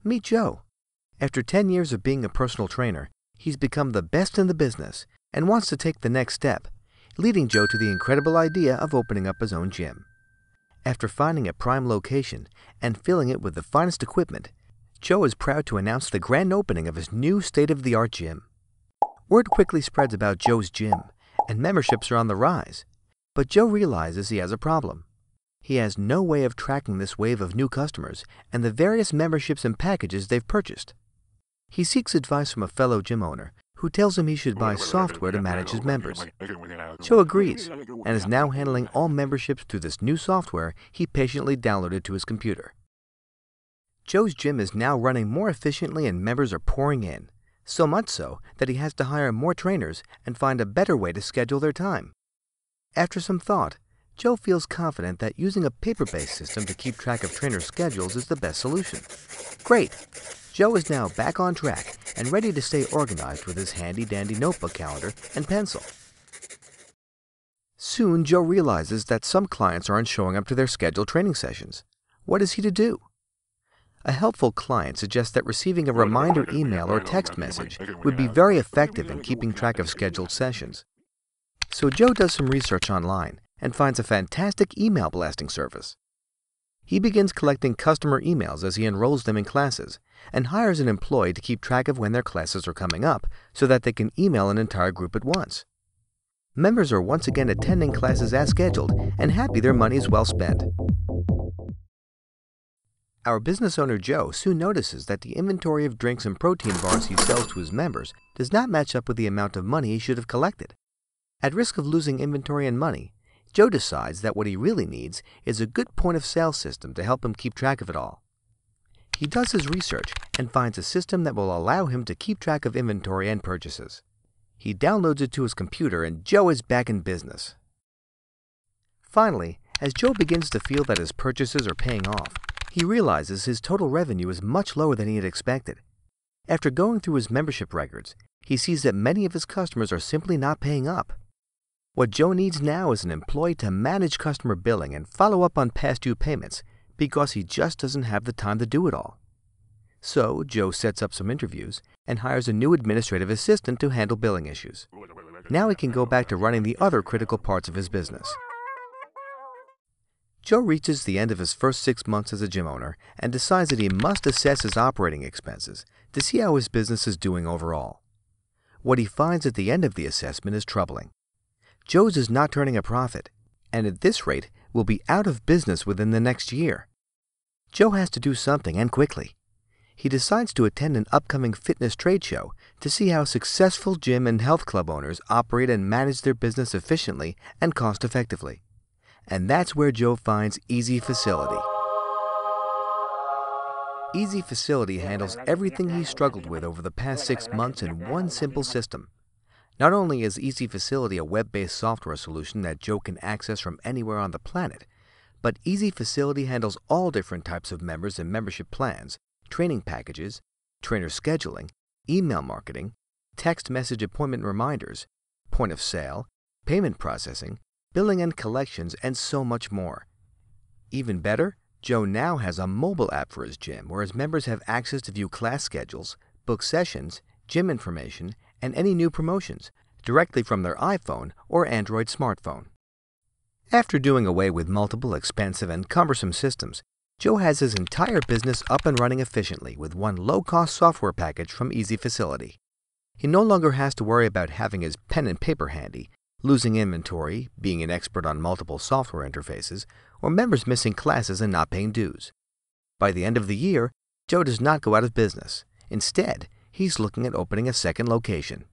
Meet Joe. After 10 years of being a personal trainer, he's become the best in the business and wants to take the next step, leading Joe to the incredible idea of opening up his own gym. After finding a prime location and filling it with the finest equipment, Joe is proud to announce the grand opening of his new state-of-the-art gym. Word quickly spreads about Joe's gym, and memberships are on the rise. But Joe realizes he has a problem. He has no way of tracking this wave of new customers and the various memberships and packages they've purchased. He seeks advice from a fellow gym owner who tells him he should buy software to manage his members. Joe agrees and is now handling all memberships through this new software he patiently downloaded to his computer. Joe's gym is now running more efficiently and members are pouring in, so much so that he has to hire more trainers and find a better way to schedule their time. After some thought, Joe feels confident that using a paper-based system to keep track of trainer schedules is the best solution. Great! Joe is now back on track and ready to stay organized with his handy-dandy notebook calendar and pencil. Soon, Joe realizes that some clients aren't showing up to their scheduled training sessions. What is he to do? A helpful client suggests that receiving a reminder email or text message would be very effective in keeping track of scheduled sessions. So Joe does some research online and finds a fantastic email blasting service. He begins collecting customer emails as he enrolls them in classes and hires an employee to keep track of when their classes are coming up so that they can email an entire group at once. Members are once again attending classes as scheduled and happy their money is well spent. Our business owner Joe soon notices that the inventory of drinks and protein bars he sells to his members does not match up with the amount of money he should have collected. At risk of losing inventory and money, Joe decides that what he really needs is a good point-of-sale system to help him keep track of it all. He does his research and finds a system that will allow him to keep track of inventory and purchases. He downloads it to his computer and Joe is back in business. Finally, as Joe begins to feel that his purchases are paying off, he realizes his total revenue is much lower than he had expected. After going through his membership records, he sees that many of his customers are simply not paying up. What Joe needs now is an employee to manage customer billing and follow up on past due payments because he just doesn't have the time to do it all. So Joe sets up some interviews and hires a new administrative assistant to handle billing issues. Now he can go back to running the other critical parts of his business. Joe reaches the end of his first 6 months as a gym owner and decides that he must assess his operating expenses to see how his business is doing overall. What he finds at the end of the assessment is troubling. Joe's is not turning a profit, and at this rate will be out of business within the next year. Joe has to do something, and quickly. He decides to attend an upcoming fitness trade show to see how successful gym and health club owners operate and manage their business efficiently and cost-effectively. And that's where Joe finds EZFacility. EZFacility handles everything he struggled with over the past 6 months in one simple system. Not only is EZFacility a web-based software solution that Joe can access from anywhere on the planet, but EZFacility handles all different types of members and membership plans, training packages, trainer scheduling, email marketing, text message appointment reminders, point of sale, payment processing, billing and collections, and so much more. Even better, Joe now has a mobile app for his gym where his members have access to view class schedules, book sessions, gym information, and any new promotions directly from their iPhone or Android smartphone. After doing away with multiple expensive and cumbersome systems, Joe has his entire business up and running efficiently with one low-cost software package from EZFacility. He no longer has to worry about having his pen and paper handy, losing inventory, being an expert on multiple software interfaces, or members missing classes and not paying dues. By the end of the year, Joe does not go out of business. Instead, he's looking at opening a second location.